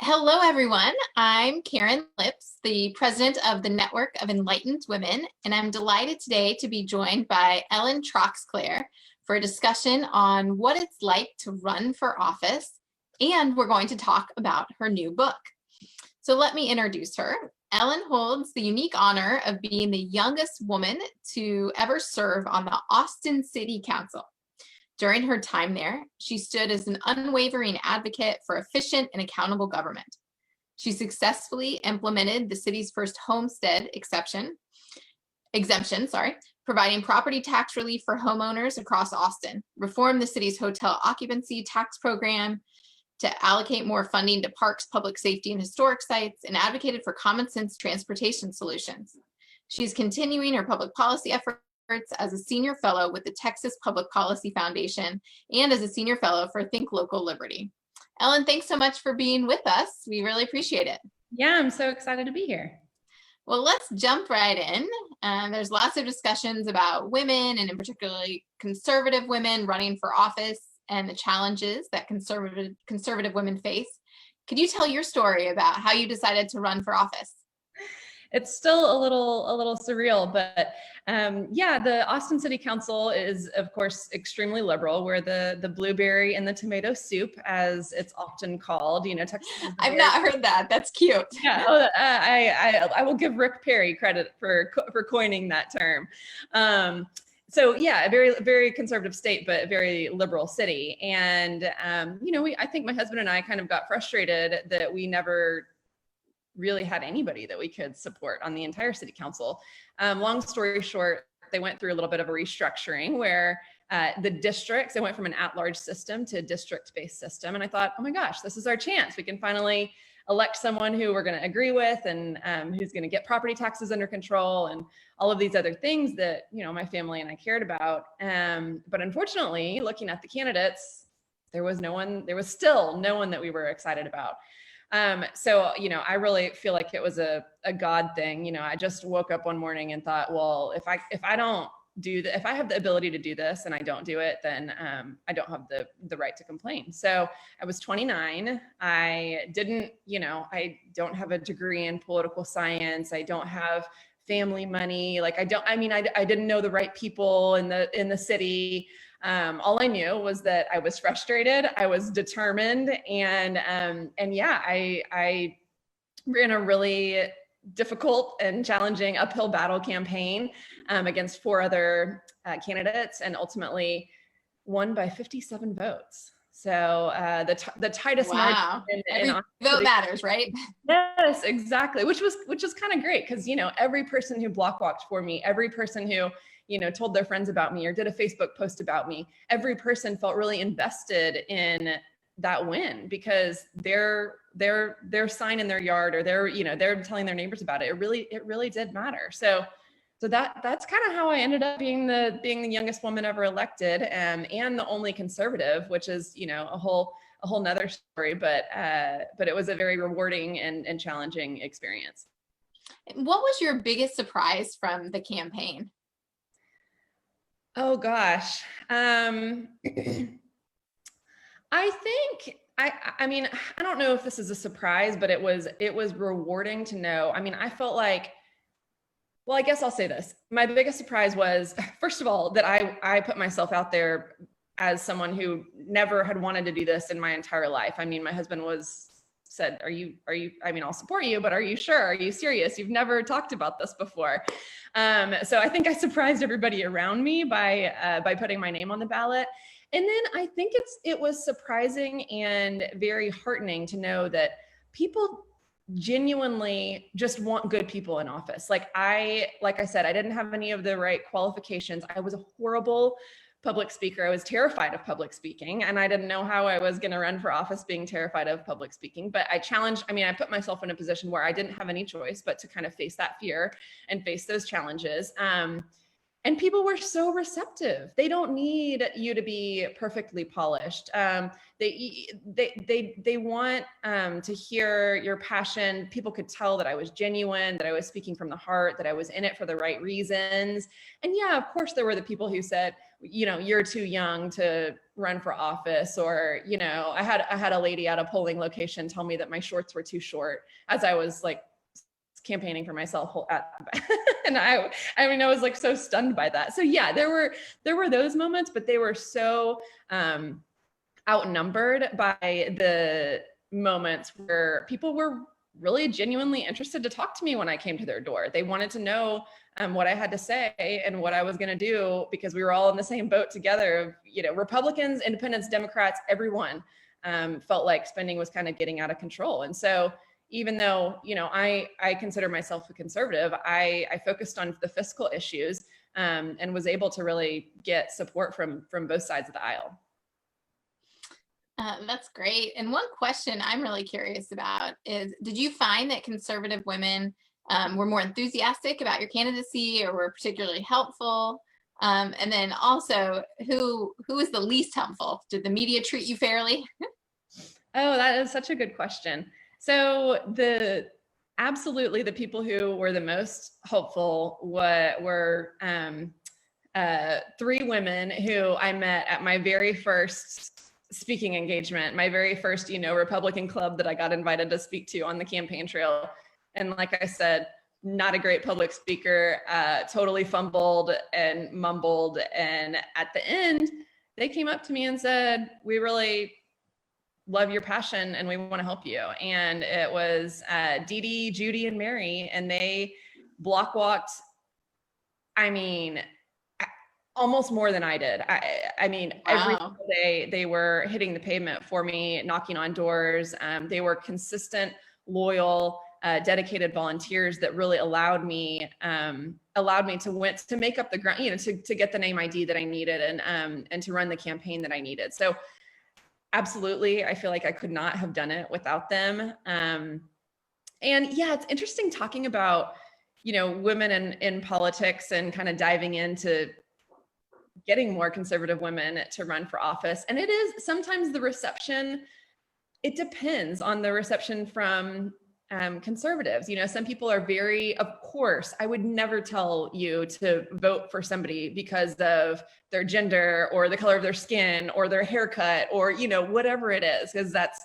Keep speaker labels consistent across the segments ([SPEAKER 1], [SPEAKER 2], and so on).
[SPEAKER 1] Hello, everyone. I'm Karen Lips, the president of the Network of Enlightened Women, and I'm delighted today to be joined by Ellen Troxclair for a discussion on what it's like to run for office, and we're going to talk about her new book. So let me introduce her. Ellen holds the unique honor of being the youngest woman to ever serve on the Austin City Council. During her time there, she stood as an unwavering advocate for efficient and accountable government. She successfully implemented the city's first homestead exemption, providing property tax relief for homeowners across Austin, reformed the city's hotel occupancy tax program to allocate more funding to parks, public safety, and historic sites, and advocated for common sense transportation solutions. She's continuing her public policy efforts as a senior fellow with the Texas Public Policy Foundation and as a senior fellow for Think Local Liberty. Ellen, thanks so much for being with us. We really appreciate it.
[SPEAKER 2] Yeah, I'm so excited to be here.
[SPEAKER 1] Well, let's jump right in. There's lots of discussions about women and in particularly conservative women running for office and the challenges that conservative women face. Could you tell your story about how you decided to run for office?
[SPEAKER 2] It's still a little surreal, but yeah, the Austin City Council is, of course, extremely liberal. We're the blueberry and the tomato soup, as it's often called. You know, Texas.
[SPEAKER 1] I've not heard that. That's cute.
[SPEAKER 2] Yeah, I will give Rick Perry credit for coining that term. So yeah, a very conservative state, but a very liberal city. And you know, I think my husband and I kind of got frustrated that we never really had anybody that we could support on the entire city council. Long story short, they went through a little bit of a restructuring where the districts, they went from an at-large system to a district-based system. And I thought, oh my gosh, this is our chance. We can finally elect someone who we're going to agree with and who's going to get property taxes under control and all of these other things that, you know, my family and I cared about. But unfortunately, looking at the candidates, there was still no one that we were excited about. So, you know, I really feel like it was a God thing. You know, I just woke up one morning and thought, well, if I don't do that, if I have the ability to do this and I don't do it, then I don't have the right to complain. So I was 29. I didn't, you know, I don't have a degree in political science. I don't have family money. Like I didn't know the right people in the city. All I knew was that I was frustrated, I was determined, and yeah, I ran a really difficult and challenging uphill battle campaign against 4 other candidates, and ultimately won by 57 votes. So the tightest
[SPEAKER 1] margin. Every vote matters, right?
[SPEAKER 2] Yes, exactly. Which is kind of great because, you know, every person who block walked for me, every person who, you know, told their friends about me or did a Facebook post about me, every person felt really invested in that win because their sign in their yard or they're telling their neighbors about it. It really did matter. So that's kind of how I ended up being the youngest woman ever elected and the only conservative, which is, you know, a whole nother story, but it was a very rewarding and challenging experience.
[SPEAKER 1] What was your biggest surprise from the campaign?
[SPEAKER 2] Oh gosh. I think I mean, I don't know if this is a surprise, but it was rewarding to know. I mean, I felt like, well, I guess I'll say this. My biggest surprise was, first of all, that I put myself out there as someone who never had wanted to do this in my entire life. I mean, my husband said, are you, I mean, I'll support you, but are you sure? Are you serious? You've never talked about this before. So I think I surprised everybody around me by putting my name on the ballot. And then I think it was surprising and very heartening to know that people genuinely just want good people in office. Like I said, I didn't have any of the right qualifications. I was a horrible public speaker. I was terrified of public speaking, and I didn't know how I was going to run for office being terrified of public speaking. But I put myself in a position where I didn't have any choice but to kind of face that fear and face those challenges. And people were so receptive. They don't need you to be perfectly polished. They want to hear your passion. People could tell that I was genuine, that I was speaking from the heart, that I was in it for the right reasons. And yeah, of course, there were the people who said, you know, you're too young to run for office, or, you know, I had a lady at a polling location tell me that my shorts were too short as I was like campaigning for myself and I mean, I was like so stunned by that. So yeah, there were those moments, but they were so outnumbered by the moments where people were really genuinely interested to talk to me when I came to their door. They wanted to know what I had to say and what I was going to do, because we were all in the same boat together. Of, you know, Republicans, Independents, Democrats, everyone felt like spending was kind of getting out of control. And so even though, you know, I consider myself a conservative, I focused on the fiscal issues and was able to really get support from both sides of the aisle.
[SPEAKER 1] That's great. And one question I'm really curious about is, did you find that conservative women were more enthusiastic about your candidacy or were particularly helpful? And then also, who was the least helpful? Did the media treat you fairly?
[SPEAKER 2] Oh, that is such a good question. So absolutely the people who were the most hopeful were 3 women who I met at my very first speaking engagement, my very first, you know, Republican club that I got invited to speak to on the campaign trail. And like I said, not a great public speaker, totally fumbled and mumbled. And at the end, they came up to me and said, "We really love your passion and we want to help you." And it was Dee Dee, Judy, and Mary, and they block walked, I mean, almost more than I did. I mean, wow. Every single day they were hitting the pavement for me, knocking on doors. They were consistent, loyal, dedicated volunteers that really allowed me to make up the ground, you know, to get the name ID that I needed and to run the campaign that I needed. So absolutely, I feel like I could not have done it without them. And yeah, it's interesting talking about, you know, women in politics and kind of diving into getting more conservative women to run for office. And it is sometimes the reception, it depends on the reception from conservatives. You know, some people are very, of course, I would never tell you to vote for somebody because of their gender or the color of their skin or their haircut or, you know, whatever it is, because that's,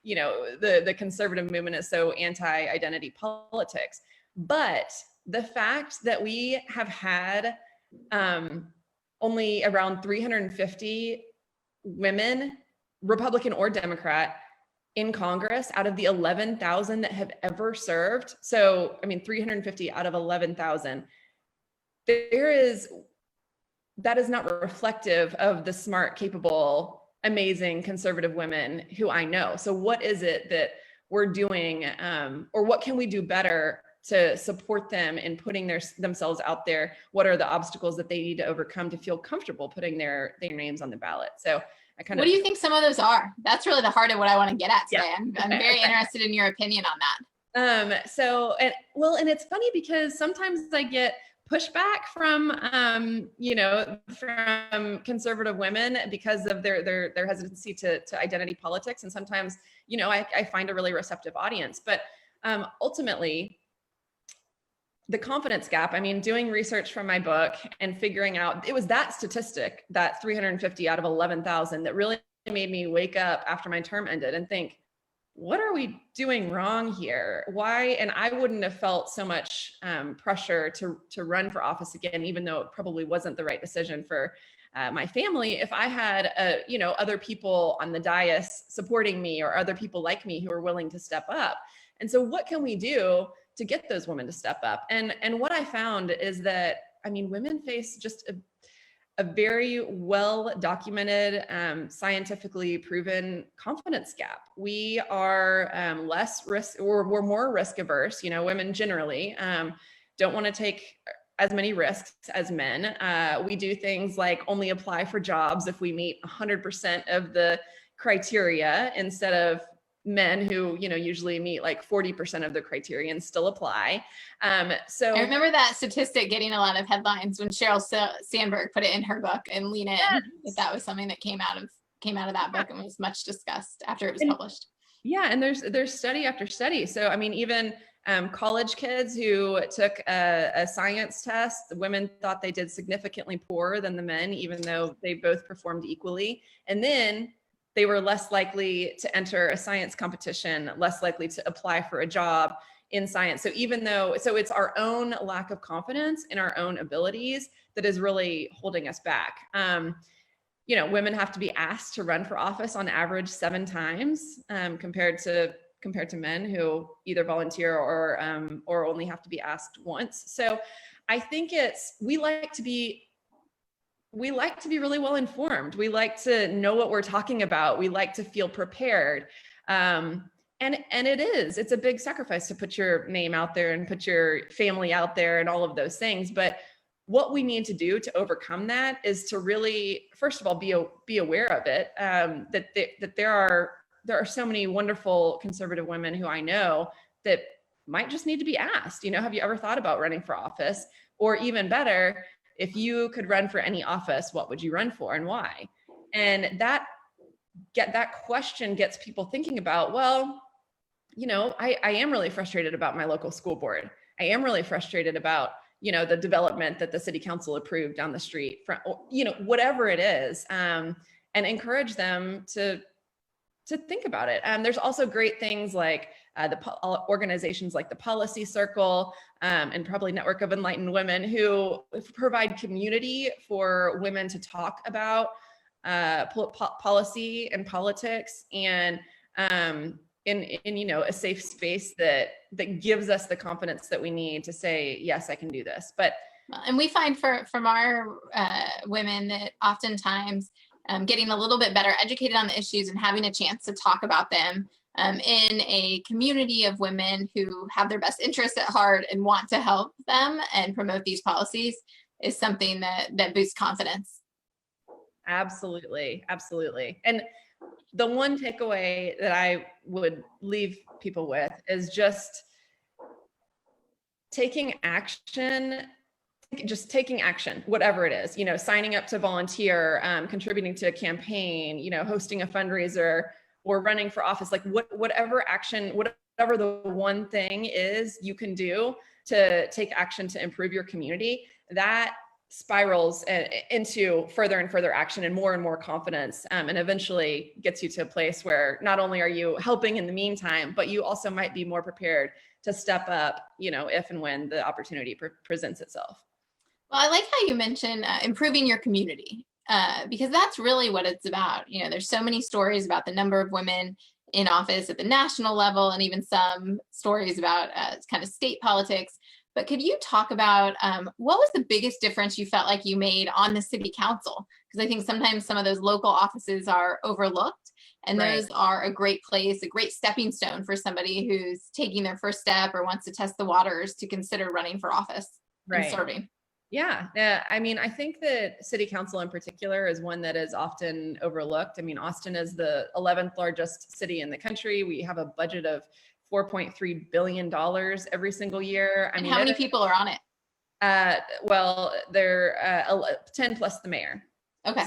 [SPEAKER 2] you know, the conservative movement is so anti-identity politics. But the fact that we have had only around 350 women, Republican or Democrat, in Congress out of the 11,000 that have ever served. So, I mean, 350 out of 11,000. That is not reflective of the smart, capable, amazing conservative women who I know. So what is it that we're doing, or what can we do better to support them in putting themselves out there? What are the obstacles that they need to overcome to feel comfortable putting their names on the ballot? So
[SPEAKER 1] what do you think some of those are? That's really the heart of what I want to get at today.
[SPEAKER 2] Yeah.
[SPEAKER 1] I'm very interested in your opinion on that.
[SPEAKER 2] And it's funny because sometimes I get pushback from, you know, from conservative women because of their hesitancy to identity politics. And sometimes, you know, I find a really receptive audience, but ultimately, the confidence gap, I mean, doing research from my book and figuring out, it was that statistic, that 350 out of 11,000 that really made me wake up after my term ended and think, what are we doing wrong here? Why? And I wouldn't have felt so much pressure to run for office again, even though it probably wasn't the right decision for my family, if I had, you know, other people on the dais supporting me or other people like me who are willing to step up. And so what can we do to get those women to step up? And what I found is that, I mean, women face just a very well documented, scientifically proven confidence gap. We are less risk, or we're more risk averse. You know, women generally don't want to take as many risks as men. We do things like only apply for jobs if we meet 100% of the criteria instead of men who, usually meet like 40% of the criterion still apply. So
[SPEAKER 1] I remember that statistic getting a lot of headlines when Sheryl Sandberg put it in her book and Lean In, that was something that came out of that book and was much discussed after it was published.
[SPEAKER 2] Yeah, and there's study after study. So I mean, even college kids who took a science test, the women thought they did significantly poorer than the men, even though they both performed equally. And then they were less likely to enter a science competition, less likely to apply for a job in science. So so it's our own lack of confidence in our own abilities that is really holding us back. Women have to be asked to run for office on average 7 times, compared to men who either volunteer or only have to be asked once. So I think we like to be really well informed. We like to know what we're talking about. We like to feel prepared. And it's a big sacrifice to put your name out there and put your family out there and all of those things. But what we need to do to overcome that is to really, first of all, be aware of it, that there are so many wonderful conservative women who I know that might just need to be asked, have you ever thought about running for office? Or even better, if you could run for any office, what would you run for and why? And that question gets people thinking about, well, I am really frustrated about my local school board. I am really frustrated about, the development that the city council approved down the street from, whatever it is, and encourage them to think about it. There's also great things like organizations like the Policy Circle, and probably Network of Enlightened Women, who provide community for women to talk about policy and politics, and in a safe space that gives us the confidence that we need to say, yes, I can do this. But
[SPEAKER 1] and we find from our women that oftentimes getting a little bit better educated on the issues and having a chance to talk about them in a community of women who have their best interests at heart and want to help them and promote these policies is something that boosts confidence.
[SPEAKER 2] Absolutely. And the one takeaway that I would leave people with is just taking action, whatever it is, signing up to volunteer, contributing to a campaign, hosting a fundraiser, or running for office, like whatever action, whatever the one thing is you can do to take action to improve your community, that spirals into further and further action and more confidence, and eventually gets you to a place where not only are you helping in the meantime, but you also might be more prepared to step up, if and when the opportunity presents itself.
[SPEAKER 1] Well, I like how you mentioned improving your community, because that's really what it's about. There's so many stories about the number of women in office at the national level, and even some stories about kind of state politics. But could you talk about what was the biggest difference you felt like you made on the city council? Because I think sometimes some of those local offices are overlooked, and those are a great place, a great stepping stone for somebody who's taking their first step or wants to test the waters to consider running for office and serving.
[SPEAKER 2] Yeah. I mean, I think that city council in particular is one that is often overlooked. I mean, Austin is the 11th largest city in the country. We have a budget of $4.3 billion every single year.
[SPEAKER 1] How many people are on it?
[SPEAKER 2] Well, they're 10 plus the mayor.
[SPEAKER 1] Okay.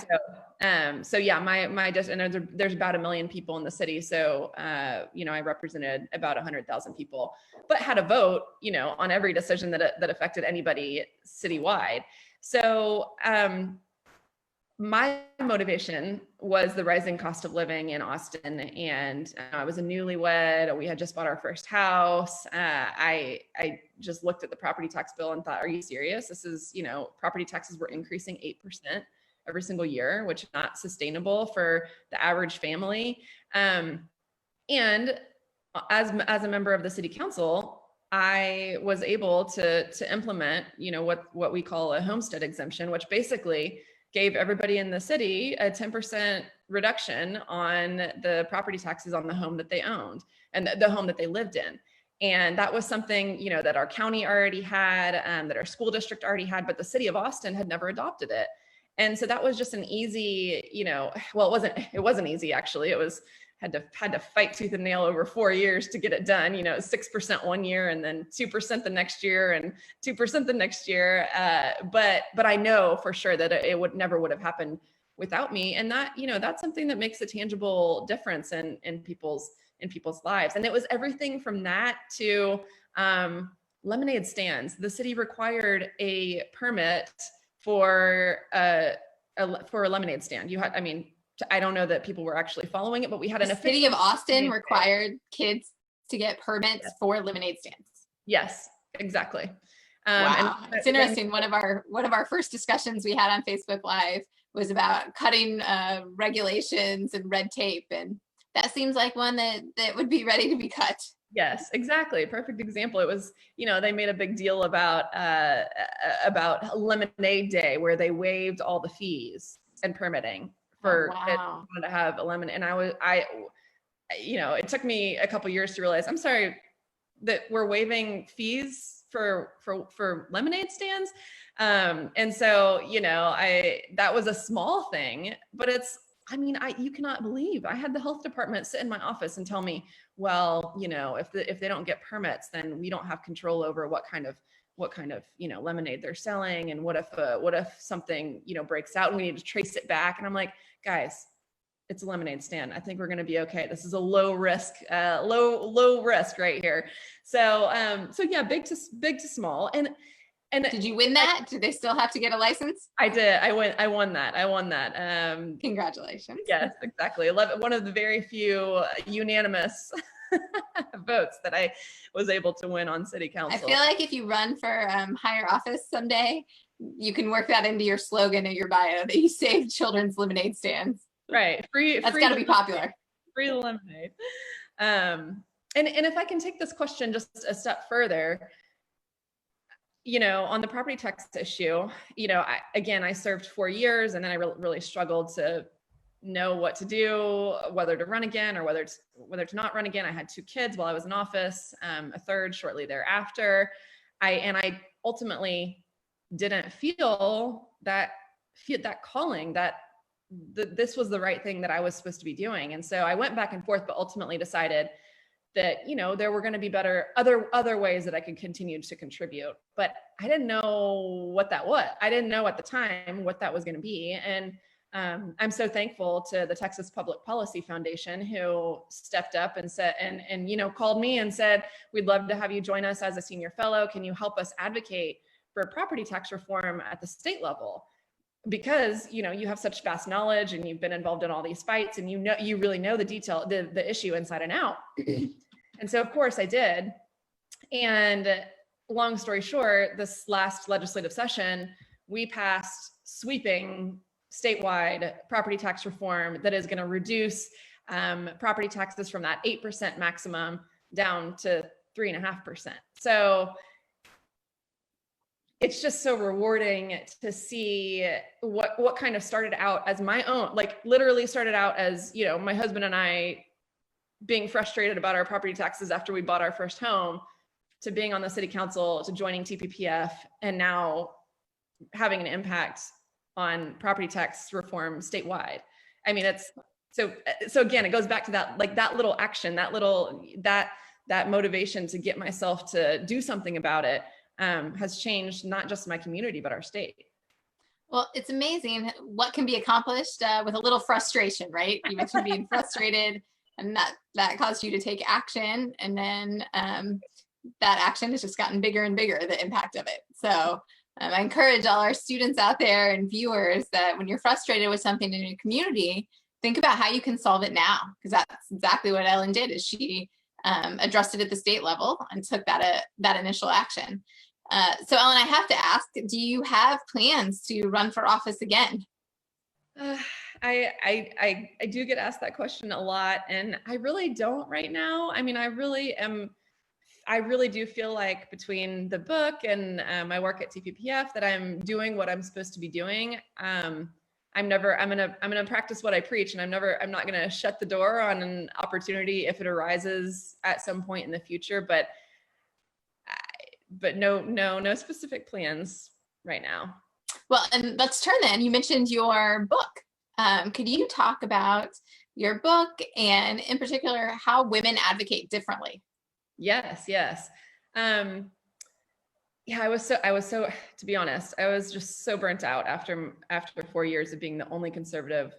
[SPEAKER 2] So yeah, my and there's about 1 million people in the city. So, I represented about 100,000 people, but had a vote, on every decision that affected anybody citywide. So, my motivation was the rising cost of living in Austin, and I was a newlywed. We had just bought our first house. I just looked at the property tax bill and thought, are you serious? This is, property taxes were increasing 8% every single year, which is not sustainable for the average family. And as a member of the city council, I was able to implement, what we call a homestead exemption, which basically gave everybody in the city a 10% reduction on the property taxes on the home that they owned and the home that they lived in. And that was something, that our county already had, that our school district already had, but the city of Austin had never adopted it. And so that was just an easy, well, it wasn't easy, actually. It was had to fight tooth and nail over 4 years to get it done. 6% one year and then 2% the next year and 2% the next year. But I know for sure that it would have happened without me. And that, that's something that makes a tangible difference in people's lives. And it was everything from that to lemonade stands. The city required a permit for a lemonade stand. I don't know that people were actually following it, but we had an official.
[SPEAKER 1] The city of Austin required kids to get permits for lemonade stands.
[SPEAKER 2] Yes, exactly.
[SPEAKER 1] Wow, it's interesting. One of our first discussions we had on Facebook Live was about cutting regulations and red tape, and that seems like one that would be ready to be cut.
[SPEAKER 2] Yes, exactly. Perfect example. It was, they made a big deal about Lemonade Day, where they waived all the fees and permitting for to have a lemon. And it took me a couple years to realize, I'm sorry, that we're waiving fees for lemonade stands. And so, that was a small thing, but you cannot believe I had the health department sit in my office and tell me, well, if they don't get permits, then we don't have control over what kind of lemonade they're selling. And what if something, breaks out and we need to trace it back? And I'm like, guys, it's a lemonade stand. I think we're going to be okay. This is a low risk right here. So yeah, big to small. And
[SPEAKER 1] did you win that? Did they still have to get a license?
[SPEAKER 2] I did. I won that.
[SPEAKER 1] Congratulations.
[SPEAKER 2] Yes, exactly. One of the very few unanimous votes that I was able to win on city council.
[SPEAKER 1] I feel like if you run for higher office someday, you can work that into your slogan or your bio that you save children's lemonade stands.
[SPEAKER 2] Right.
[SPEAKER 1] That's got to be popular.
[SPEAKER 2] Free lemonade. And if I can take this question just a step further, on the property tax issue, I served 4 years, and then I really struggled to know what to do, whether to run again or whether to not run again. I had 2 kids while I was in office, a third shortly thereafter. I ultimately didn't feel that calling, that this was the right thing that I was supposed to be doing. And so I went back and forth, but ultimately decided that, there were going to be other ways that I could continue to contribute, but I didn't know what that was. I didn't know at the time what that was going to be. And I'm so thankful to the Texas Public Policy Foundation, who stepped up and said, and called me and said, we'd love to have you join us as a senior fellow. Can you help us advocate for property tax reform at the state level? Because, you have such vast knowledge and you've been involved in all these fights, and you really know the issue inside and out. And so of course I did. And long story short, this last legislative session, we passed sweeping statewide property tax reform that is going to reduce property taxes from that 8% maximum down to 3.5%. So it's just so rewarding to see what kind of started out as my own, literally started out as, my husband and I being frustrated about our property taxes after we bought our first home, to being on the city council, to joining TPPF, and now having an impact on property tax reform statewide. It's so again, it goes back to that, that little action, that motivation to get myself to do something about it has changed not just my community, but our state.
[SPEAKER 1] Well, it's amazing what can be accomplished with a little frustration, right? You mentioned being frustrated, and that caused you to take action. And then that action has just gotten bigger and bigger, the impact of it. So I encourage all our students out there and viewers that when you're frustrated with something in your community, think about how you can solve it now, because that's exactly what Ellen did. Is she addressed it at the state level and took that initial action. So Ellen, I have to ask, do you have plans to run for office again?
[SPEAKER 2] I do get asked that question a lot, and I really don't right now. I really do feel like between the book and my work at TPPF that I'm doing what I'm supposed to be doing. I'm gonna practice what I preach, and I'm not gonna shut the door on an opportunity if it arises at some point in the future. But no specific plans right now.
[SPEAKER 1] Well, and let's turn then. You mentioned your book. Could you talk about your book and in particular how women advocate differently.
[SPEAKER 2] Yes, yes. Yeah, I was so, to be honest, I was just so burnt out after 4 years of being the only conservative,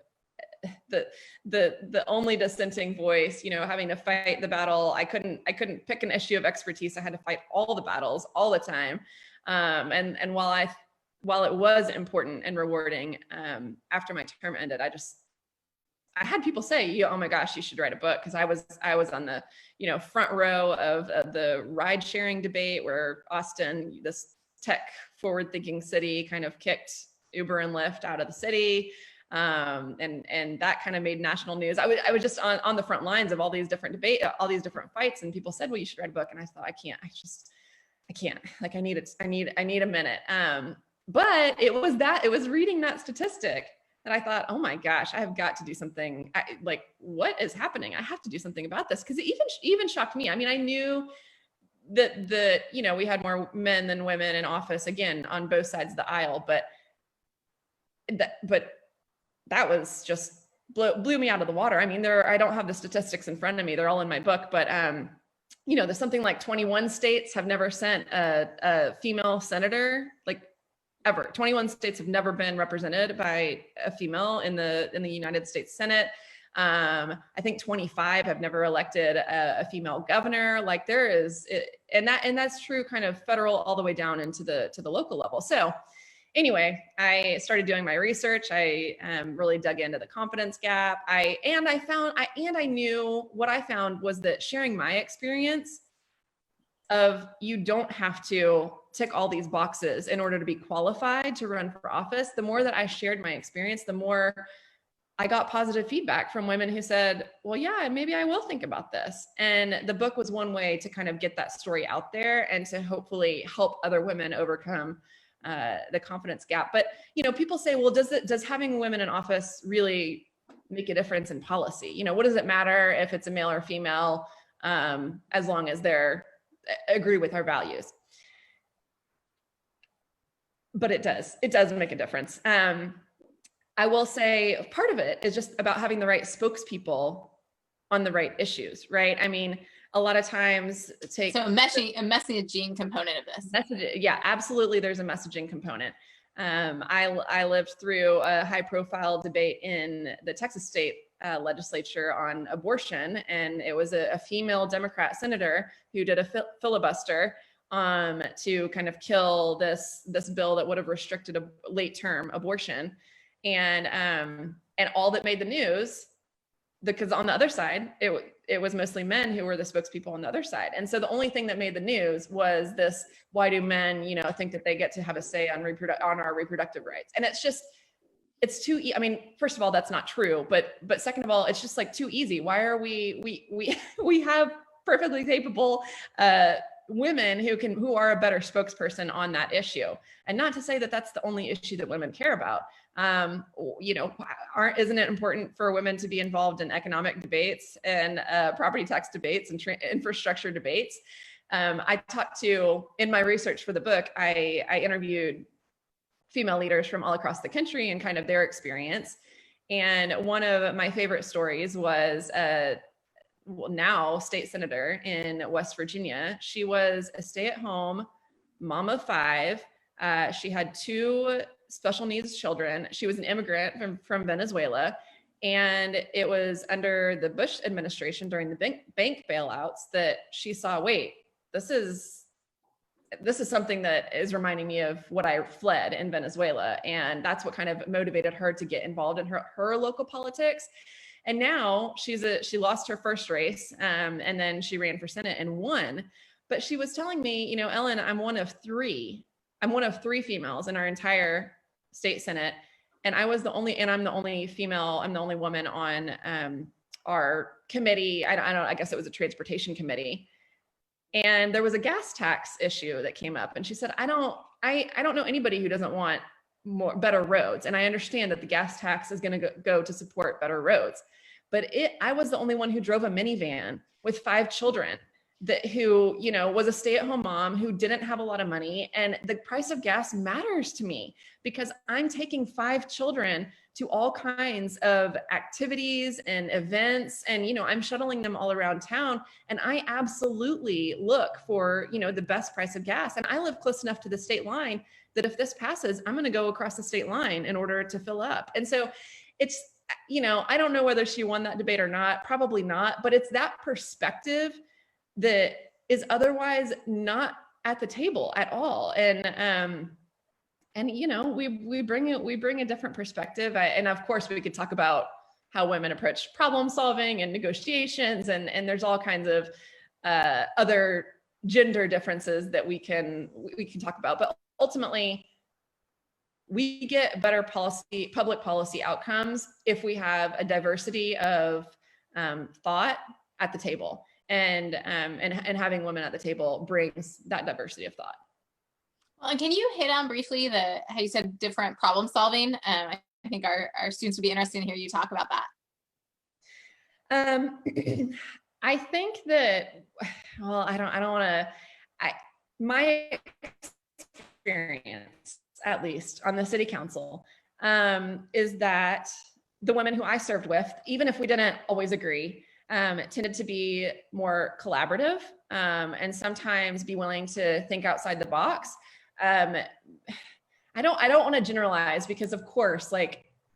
[SPEAKER 2] the the only dissenting voice, having to fight the battle. I couldn't pick an issue of expertise. I had to fight all the battles all the time. And while it was important and rewarding, after my term ended, I had people say, oh my gosh, you should write a book. Cause I was on the, front row of the ride sharing debate where Austin, this tech forward thinking city, kind of kicked Uber and Lyft out of the city. And that kind of made national news. I was just on the front lines of all these different all these different fights. And people said, well, you should write a book. And I thought, I can't, like, I need a minute. But it was reading that statistic that I thought, oh my gosh, I have got to do something. Like, what is happening? I have to do something about this. Cause it even shocked me. I mean, I knew that we had more men than women in office, again, on both sides of the aisle, but that was just blew me out of the water. I mean, I don't have the statistics in front of me. They're all in my book, but there's something like 21 states have never sent a female senator, like, ever. 21 states have never been represented by a female in the United States Senate. I think 25 have never elected a female governor. Like, there is, and that's true kind of federal all the way down into the local level. So anyway, I started doing my research. I really dug into the confidence gap. I knew what I found was that sharing my experience of, you don't have to tick all these boxes in order to be qualified to run for office. The more that I shared my experience, the more I got positive feedback from women who said, well, yeah, maybe I will think about this. And the book was one way to kind of get that story out there and to hopefully help other women overcome the confidence gap. But, people say, well, does having women in office really make a difference in policy? What does it matter if it's a male or female, as long as they're agree with our values? But it does make a difference. I will say part of it is just about having the right spokespeople on the right issues, right? I mean, a lot of times
[SPEAKER 1] So a messaging component of this.
[SPEAKER 2] Yeah, absolutely. There's a messaging component. I lived through a high profile debate in the Texas state legislature on abortion. And it was a female Democrat senator who did a filibuster to kind of kill this bill that would have restricted a late term abortion. And all that made the news, because on the other side, it was mostly men who were the spokespeople on the other side. And so the only thing that made the news was this, why do men, think that they get to have a say on our reproductive rights? And it's too, I mean, first of all, that's not true, but second of all, it's just like too easy. Why are we have perfectly capable women who are a better spokesperson on that issue. And not to say that that's the only issue that women care about. Isn't it important for women to be involved in economic debates and property tax debates and infrastructure debates? I talked to, in my research for the book, I interviewed female leaders from all across the country and kind of their experience. And one of my favorite stories was now state senator in West Virginia. She was a stay-at-home mom of 5. She had 2 special needs children. She was an immigrant from Venezuela. And it was under the Bush administration during the bank bailouts that she saw, wait, this is something that is reminding me of what I fled in Venezuela. And that's what kind of motivated her to get involved in her local politics. And now she lost her first race, and then she ran for Senate and won. But she was telling me, Ellen, I'm one of 3 females in our entire state Senate. And I'm the only female, I'm the only woman on our committee. I guess it was a transportation committee. And there was a gas tax issue that came up. And she said, I don't know anybody who doesn't want better roads. And I understand that the gas tax is going to go to support better roads. But I was the only one who drove a minivan with 5 children who was a stay-at-home mom who didn't have a lot of money. And the price of gas matters to me because I'm taking 5 children to all kinds of activities and events. And, I'm shuttling them all around town. And I absolutely look for, the best price of gas. And I live close enough to the state line that if this passes, I'm going to go across the state line in order to fill up. And so it's, I don't know whether she won that debate or not, probably not, but it's that perspective that is otherwise not at the table at all. And we bring a different perspective. And of course we could talk about how women approach problem solving and negotiations, and there's all kinds of other gender differences that we can talk about. But ultimately, we get better public policy outcomes if we have a diversity of thought at the table, and having women at the table brings that diversity of thought.
[SPEAKER 1] Well, and can you hit on briefly how you said different problem solving? I think our students would be interested in hear you talk about that.
[SPEAKER 2] I think that, well, I don't want to, my experience, at least on the city council, is that the women who I served with, even if we didn't always agree, tended to be more collaborative, and sometimes be willing to think outside the box. I don't want to generalize, because of course,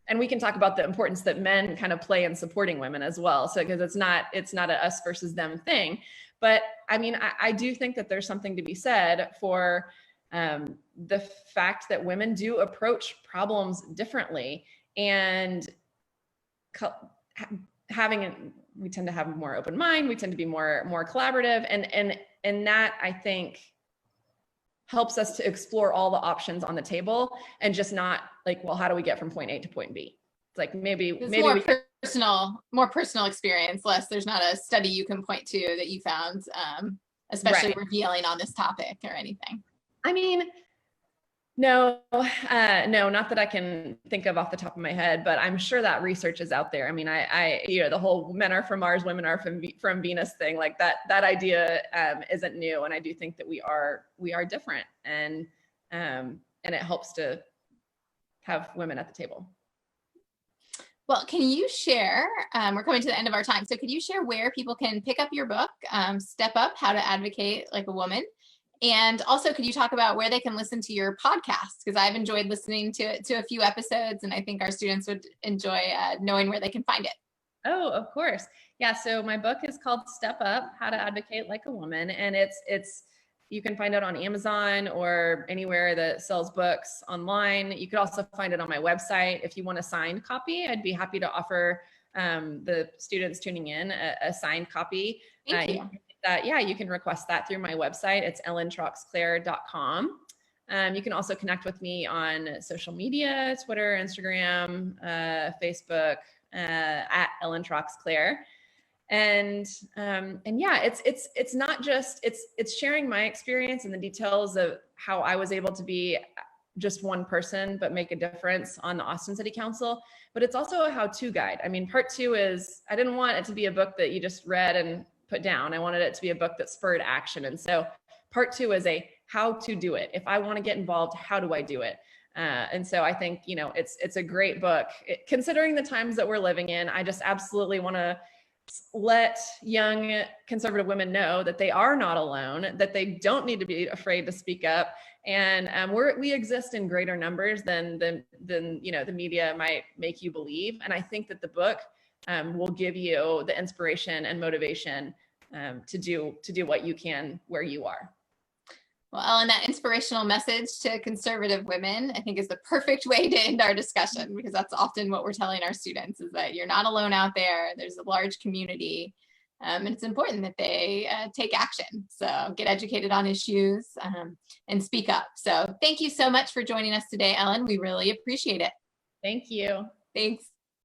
[SPEAKER 2] and we can talk about the importance that men kind of play in supporting women as well. So, because it's not a us versus them thing, but I mean, I do think that there's something to be said for the fact that women do approach problems differently, and we tend to have a more open mind. We tend to be more collaborative, and that, I think, helps us to explore all the options on the table, and just not well, how do we get from point A to point B? It's maybe
[SPEAKER 1] more personal experience, less there's not a study you can point to that you found, especially revealing on this topic or anything.
[SPEAKER 2] I mean, no, not that I can think of off the top of my head, but I'm sure that research is out there. I mean, the whole men are from Mars, women are from Venus thing, that idea isn't new. And I do think that we are different, and it helps to have women at the table.
[SPEAKER 1] Well, can you share, we're coming to the end of our time, so could you share where people can pick up your book, Step Up, How to Advocate Like a Woman? And also, could you talk about where they can listen to your podcast? Because I've enjoyed listening to a few episodes, and I think our students would enjoy knowing where they can find it.
[SPEAKER 2] Oh, of course. Yeah. So my book is called Step Up, How to Advocate Like a Woman. And it's you can find it on Amazon or anywhere that sells books online. You could also find it on my website. If you want a signed copy, I'd be happy to offer the students tuning in a signed copy.
[SPEAKER 1] Thank you.
[SPEAKER 2] You can request that through my website. It's ellentroxclair.com. You can also connect with me on social media, Twitter, Instagram, Facebook, at Ellen Troxclair. And yeah, it's not just, it's sharing my experience and the details of how I was able to be just one person, but make a difference on the Austin City Council. But it's also a how-to guide. I mean, part 2 is, I didn't want it to be a book that you just read and put down. I wanted it to be a book that spurred action. And so part 2 is a how to do it. If I want to get involved, how do I do it? And so I think, it's a great book. Considering the times that we're living in, I just absolutely want to let young conservative women know that they are not alone, that they don't need to be afraid to speak up. And we exist in greater numbers than the media might make you believe. And I think that the book will give you the inspiration and motivation to do what you can where you are.
[SPEAKER 1] Well, Ellen, that inspirational message to conservative women, I think, is the perfect way to end our discussion, because that's often what we're telling our students, is that you're not alone out there. There's a large community, and it's important that they take action. So get educated on issues and speak up. So thank you so much for joining us today, Ellen. We really appreciate it.
[SPEAKER 2] Thank you.
[SPEAKER 1] Thanks.